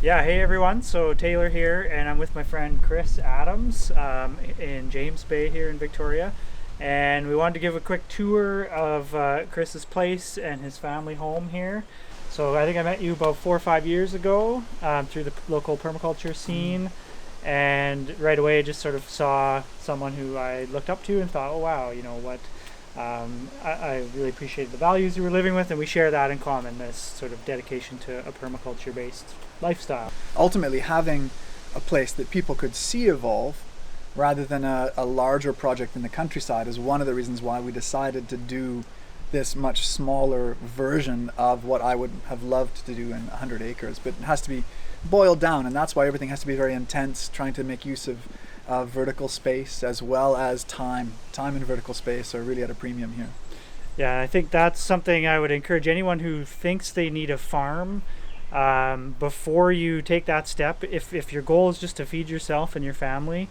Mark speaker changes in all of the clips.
Speaker 1: Yeah, hey everyone. So Taylor here, and I'm with my friend Chris Adams in James Bay here in Victoria. And we wanted to give a quick tour of Chris's place and his family home here. So I think I met you about 4 or 5 years ago through the local permaculture scene. And right away I just sort of saw someone who I looked up to and thought, oh wow, you know what, I really appreciated the values you were living with, and we share that in common, this sort of dedication to a permaculture based lifestyle.
Speaker 2: Ultimately, having a place that people could see evolve rather than a larger project in the countryside is one of the reasons why we decided to do this much smaller version of what I would have loved to do in 100 acres, but it has to be boiled down, and that's why everything has to be very intense, trying to make use of vertical space as well as time. Time and vertical space are really at a premium here.
Speaker 1: Yeah, I think that's something I would encourage anyone who thinks they need a farm. Before you take that step, if your goal is just to feed yourself and your family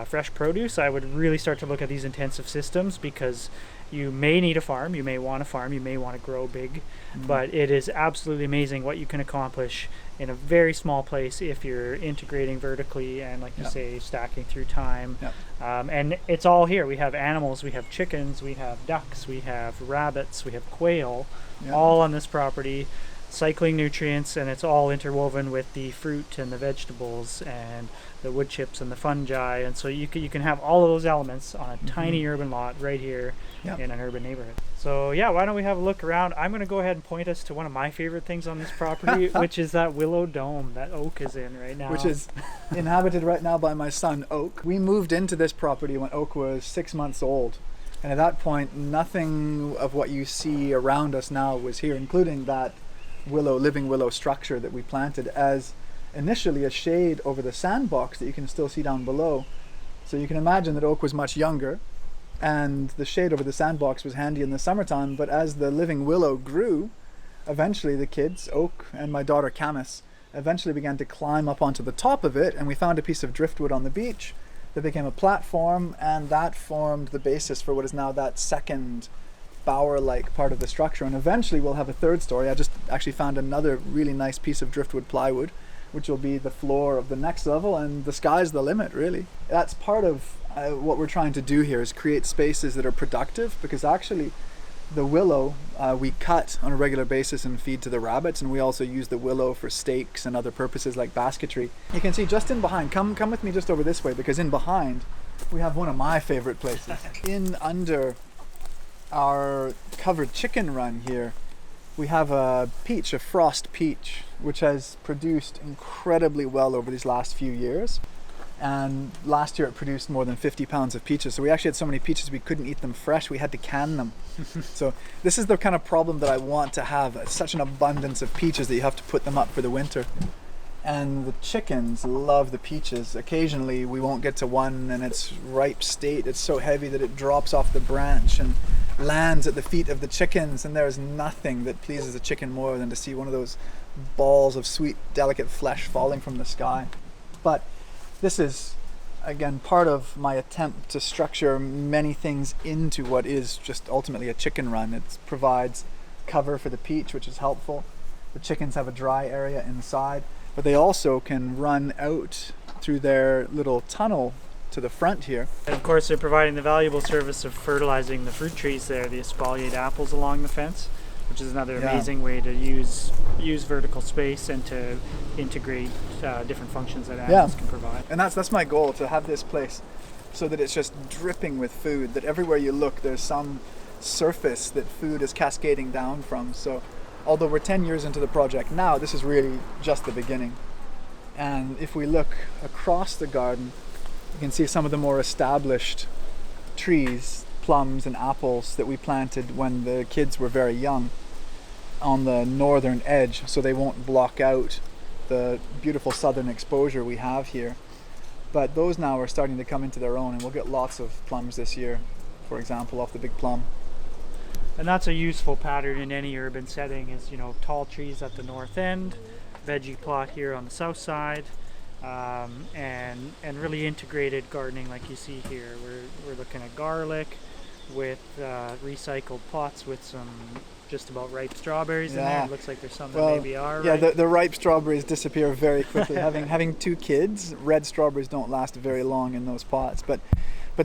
Speaker 1: fresh produce, I would really start to look at these intensive systems, because you may need a farm, you may want a farm, you may want to grow big, but it is absolutely amazing what you can accomplish in a very small place if you're integrating vertically and, like you say, stacking through time. And it's all here. We have animals, we have chickens, we have ducks, we have rabbits, we have quail, all on this property, cycling nutrients, and it's all interwoven with the fruit and the vegetables and the wood chips and the fungi, and so you can have all of those elements on a tiny urban lot right here in an urban neighborhood. So yeah, why don't we have a look around? I'm going to go ahead and point us to one of my favorite things on this property, which is that Willow Dome that Oak is in right now.
Speaker 2: Which is inhabited right now by my son Oak. We moved into this property when Oak was 6 months old, and at that point nothing of what you see around us now was here, including that living willow structure that we planted as initially a shade over the sandbox that you can still see down below. So you can imagine that Oak was much younger, and the shade over the sandbox was handy in the summertime, but as the living willow grew, eventually the kids, Oak and my daughter Camus, eventually began to climb up onto the top of it, and we found a piece of driftwood on the beach that became a platform, and that formed the basis for what is now that second bower-like part of the structure. And eventually we'll have a third story. I just actually found another really nice piece of driftwood plywood, which will be the floor of the next level, and the sky's the limit, really. That's part of what we're trying to do here, is create spaces that are productive, because actually the willow we cut on a regular basis and feed to the rabbits, and we also use the willow for stakes and other purposes like basketry. You can see just in behind, come with me just over this way, because in behind we have one of my favorite places. In under our covered chicken run here, we have a frost peach, which has produced incredibly well over these last few years. And last year it produced more than 50 pounds of peaches. So we actually had so many peaches we couldn't eat them fresh, we had to can them. So this is the kind of problem that I want to have, such an abundance of peaches that you have to put them up for the winter. And the chickens love the peaches. Occasionally we won't get to one in its ripe state. It's so heavy that it drops off the branch and lands at the feet of the chickens, and there is nothing that pleases a chicken more than to see one of those balls of sweet, delicate flesh falling from the sky. But this is, again, part of my attempt to structure many things into what is just ultimately a chicken run. It provides cover for the peach, which is helpful. The chickens have a dry area inside, but they also can run out through their little tunnel to the front here.
Speaker 1: And of course they're providing the valuable service of fertilizing the fruit trees there, the espalier apples along the fence, which is another amazing way to use vertical space and to integrate different functions that animals can provide.
Speaker 2: And that's my goal, to have this place so that it's just dripping with food, that everywhere you look there's some surface that food is cascading down from. So although we're 10 years into the project now, this is really just the beginning. And if we look across the garden, you can see some of the more established trees, plums and apples that we planted when the kids were very young on the northern edge, so they won't block out the beautiful southern exposure we have here. But those now are starting to come into their own, and we'll get lots of plums this year, for example, off the big plum.
Speaker 1: And that's a useful pattern in any urban setting, is, you know, tall trees at the north end, veggie plot here on the south side, and really integrated gardening like you see here. We're looking at garlic, with recycled pots with some just about ripe strawberries in there.
Speaker 2: Yeah.
Speaker 1: It looks like there's some
Speaker 2: Well,
Speaker 1: that maybe are
Speaker 2: yeah,
Speaker 1: ripe.
Speaker 2: the ripe strawberries disappear very quickly. Having 2 kids, red strawberries don't last very long in those pots. But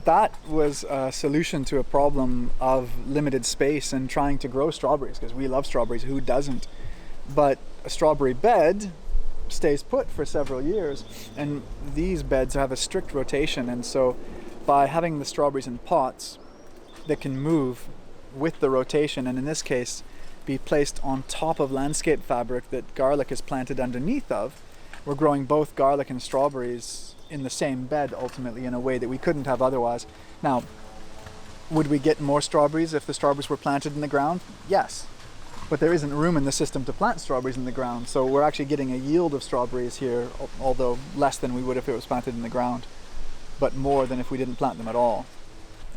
Speaker 2: that was a solution to a problem of limited space and trying to grow strawberries, because we love strawberries. Who doesn't? But a strawberry bed stays put for several years, and these beds have a strict rotation, and so by having the strawberries in pots that can move with the rotation, and in this case be placed on top of landscape fabric that garlic is planted underneath of, we're growing both garlic and strawberries in the same bed ultimately in a way that we couldn't have otherwise. Now, would we get more strawberries if the strawberries were planted in the ground? Yes, but there isn't room in the system to plant strawberries in the ground, so we're actually getting a yield of strawberries here, although less than we would if it was planted in the ground, but more than if we didn't plant them at all.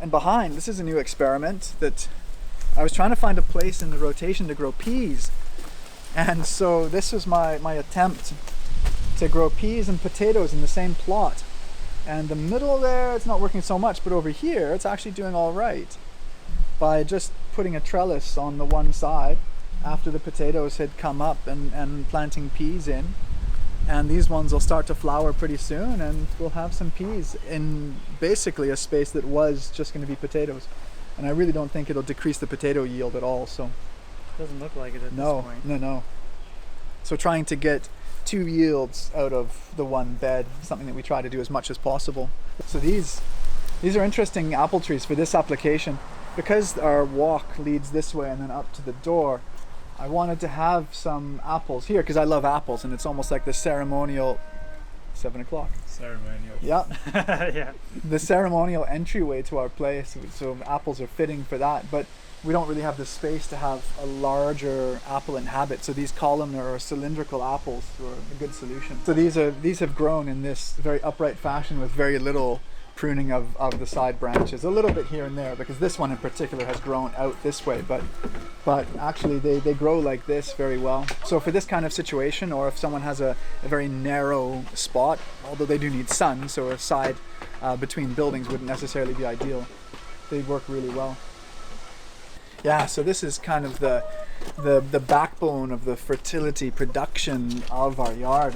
Speaker 2: And behind, this is a new experiment that I was trying to find a place in the rotation to grow peas, and so this was my attempt to grow peas and potatoes in the same plot. And the middle there, it's not working so much, but over here it's actually doing all right by just putting a trellis on the one side after the potatoes had come up and planting peas in. And these ones will start to flower pretty soon, and we'll have some peas in basically a space that was just going to be potatoes. And I really don't think it'll decrease the potato yield at all. So
Speaker 1: Doesn't look like it at this point.
Speaker 2: No. So trying to get 2 yields out of the one bed, something that we try to do as much as possible. So these are interesting apple trees for this application. Because our walk leads this way and then up to the door, I wanted to have some apples here because I love apples, and it's almost like the ceremonial 7 o'clock.
Speaker 3: Ceremonial.
Speaker 2: Yeah.
Speaker 1: Yeah.
Speaker 2: The ceremonial entryway to our place, so apples are fitting for that, but we don't really have the space to have a larger apple inhabit, so these columnar or cylindrical apples were a good solution. So these have grown in this very upright fashion with very little pruning of the side branches, a little bit here and there, because this one in particular has grown out this way, but actually they grow like this very well. So for this kind of situation, or if someone has a very narrow spot, although they do need sun, so a side between buildings wouldn't necessarily be ideal, they work really well. Yeah, so this is kind of the backbone of the fertility production of our yard.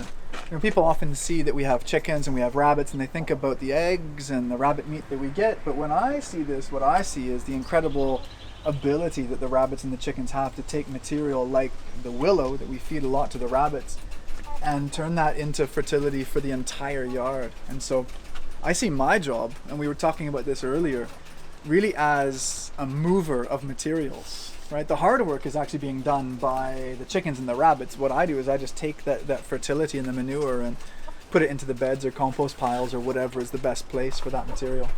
Speaker 2: You know, people often see that we have chickens and we have rabbits, and they think about the eggs and the rabbit meat that we get, but when I see this, what I see is the incredible ability that the rabbits and the chickens have to take material like the willow that we feed a lot to the rabbits and turn that into fertility for the entire yard. And so I see my job, and we were talking about this earlier, really as a mover of materials, right? The hard work is actually being done by the chickens and the rabbits. What I do is I just take that fertility and the manure and put it into the beds or compost piles or whatever is the best place for that material.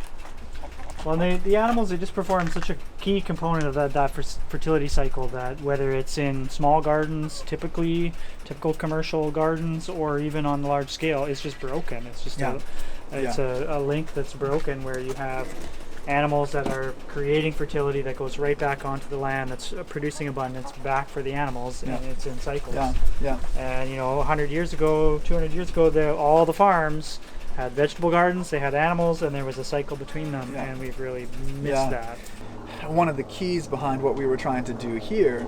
Speaker 1: Well, the animals, they just perform such a key component of that fertility cycle, that whether it's in small gardens, typical commercial gardens, or even on the large scale, it's just broken. It's just a link that's broken, where you have animals that are creating fertility that goes right back onto the land, that's producing abundance back for the animals, and it's in cycles. And 100 years ago, 200 years ago, all the farms had vegetable gardens, they had animals, and there was a cycle between them, and we've really missed that.
Speaker 2: One of the keys behind what we were trying to do here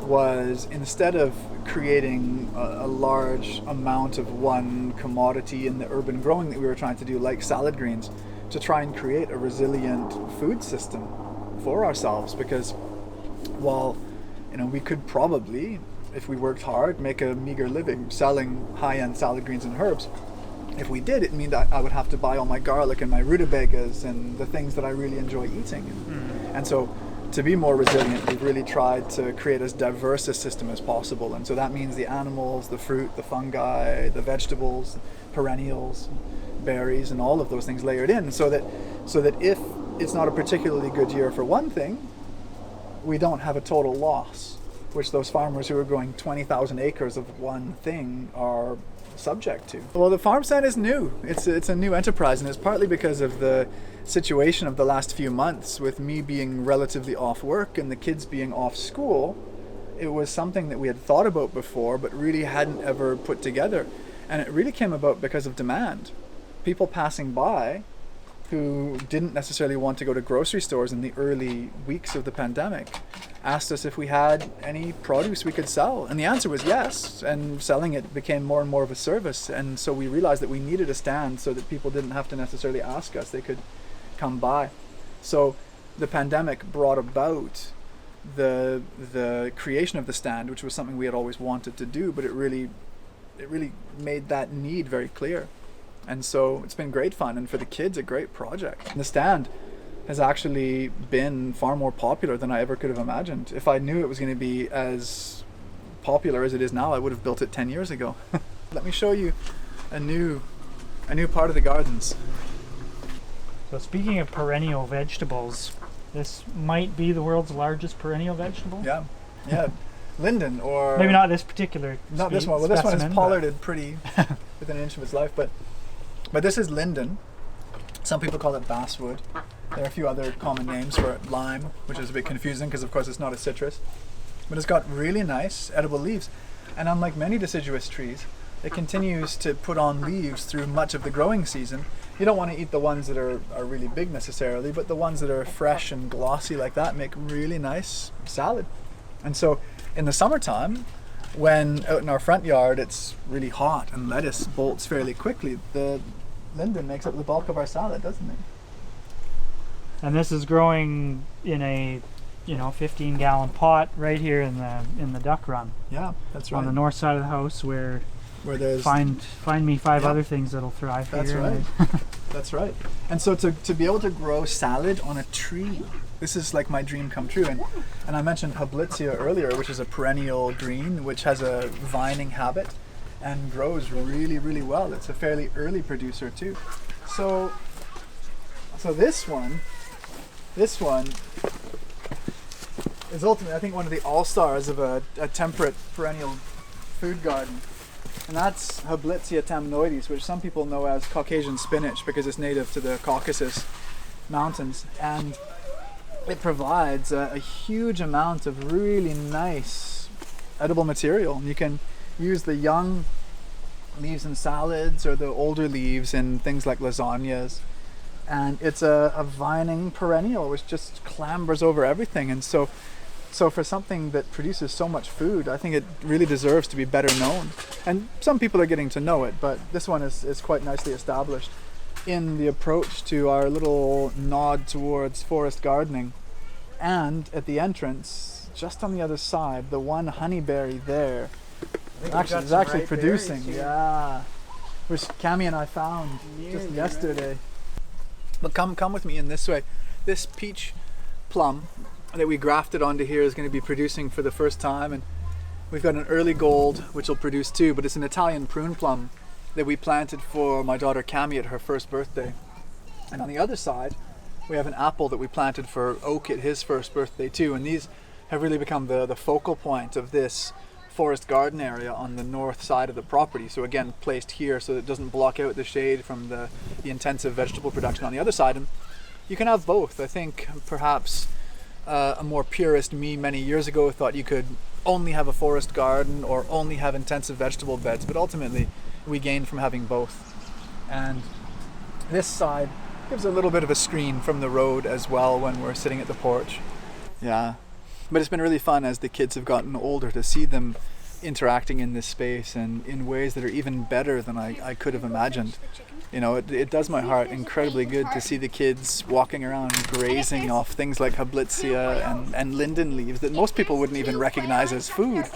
Speaker 2: was, instead of creating a large amount of one commodity in the urban growing that we were trying to do, like salad greens, to try and create a resilient food system for ourselves. Because while we could probably, if we worked hard, make a meager living selling high-end salad greens and herbs, if we did, it mean that I would have to buy all my garlic and my rutabagas and the things that I really enjoy eating. And so to be more resilient, we've really tried to create as diverse a system as possible. And so that means the animals, the fruit, the fungi, the vegetables, perennials, berries, and all of those things layered in, so that if it's not a particularly good year for one thing, we don't have a total loss, which those farmers who are growing 20,000 acres of one thing are subject to. Well, the farm stand is new. It's a new enterprise, and it's partly because of the situation of the last few months, with me being relatively off work and the kids being off school. It was something that we had thought about before, but really hadn't ever put together. And it really came about because of demand. People passing by who didn't necessarily want to go to grocery stores in the early weeks of the pandemic, asked us if we had any produce we could sell. And the answer was yes, and selling it became more and more of a service. And so we realized that we needed a stand so that people didn't have to necessarily ask us, they could come by. So the pandemic brought about the creation of the stand, which was something we had always wanted to do, but it really made that need very clear. And so it's been great fun, and for the kids, a great project. And the stand has actually been far more popular than I ever could have imagined. If I knew it was going to be as popular as it is now, I would have built it 10 years ago. Let me show you a new part of the gardens.
Speaker 1: So speaking of perennial vegetables, this might be the world's largest perennial vegetable.
Speaker 2: Yeah. Linden, or
Speaker 1: maybe not this particular.
Speaker 2: Not this one. Well, this one is pollarded pretty within an inch of its life, but this is linden. Some people call it basswood. There are a few other common names for it. Lime, which is a bit confusing because of course it's not a citrus, but it's got really nice edible leaves. And unlike many deciduous trees, it continues to put on leaves through much of the growing season. You don't want to eat the ones that are really big necessarily, but the ones that are fresh and glossy like that make really nice salad. And so in the summertime, when out in our front yard it's really hot and lettuce bolts fairly quickly, the linden makes up the bulk of our salad, doesn't it?
Speaker 1: And this is growing in a 15-gallon pot right here in the duck run.
Speaker 2: Yeah, that's right.
Speaker 1: On the north side of the house where
Speaker 2: there's
Speaker 1: find me five other things that'll thrive
Speaker 2: that's
Speaker 1: here.
Speaker 2: Right. That's right. And so to be able to grow salad on a tree, this is like my dream come true. And I mentioned Hablitzia earlier, which is a perennial green, which has a vining habit and grows really, really well. It's a fairly early producer too. So this one is ultimately, I think, one of the all-stars of a temperate perennial food garden. And that's Hablitzia tamnoides, which some people know as Caucasian spinach because it's native to the Caucasus Mountains. And it provides a huge amount of really nice edible material. You can use the young leaves in salads or the older leaves in things like lasagnas. And it's a vining perennial which just clambers over everything. And so for something that produces so much food, I think it really deserves to be better known. And some people are getting to know it, but this one is quite nicely established in the approach to our little nod towards forest gardening. And at the entrance, just on the other side, the one honeyberry there is actually producing. Yeah, which Cami and I found just yesterday. But come with me in this way. This peach plum that we grafted onto here is going to be producing for the first time, and we've got an early gold which will produce too, but it's an Italian prune plum that we planted for my daughter Cami at her first birthday. And on the other side we have an apple that we planted for Oak at his first birthday too, and these have really become the focal point of this forest garden area on the north side of the property. So again, placed here so that it doesn't block out the shade from the intensive vegetable production on the other side. And you can have both. I think perhaps a more purist me many years ago thought you could only have a forest garden or only have intensive vegetable beds, but ultimately we gained from having both. And this side gives a little bit of a screen from the road as well when we're sitting at the porch. Yeah, but it's been really fun as the kids have gotten older to see them interacting in this space and in ways that are even better than I could have imagined. You know, it does my heart incredibly good to see the kids walking around grazing off things like Hablitzia and linden leaves that most people wouldn't even recognize as food,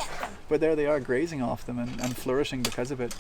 Speaker 2: but there they are grazing off them and flourishing because of it.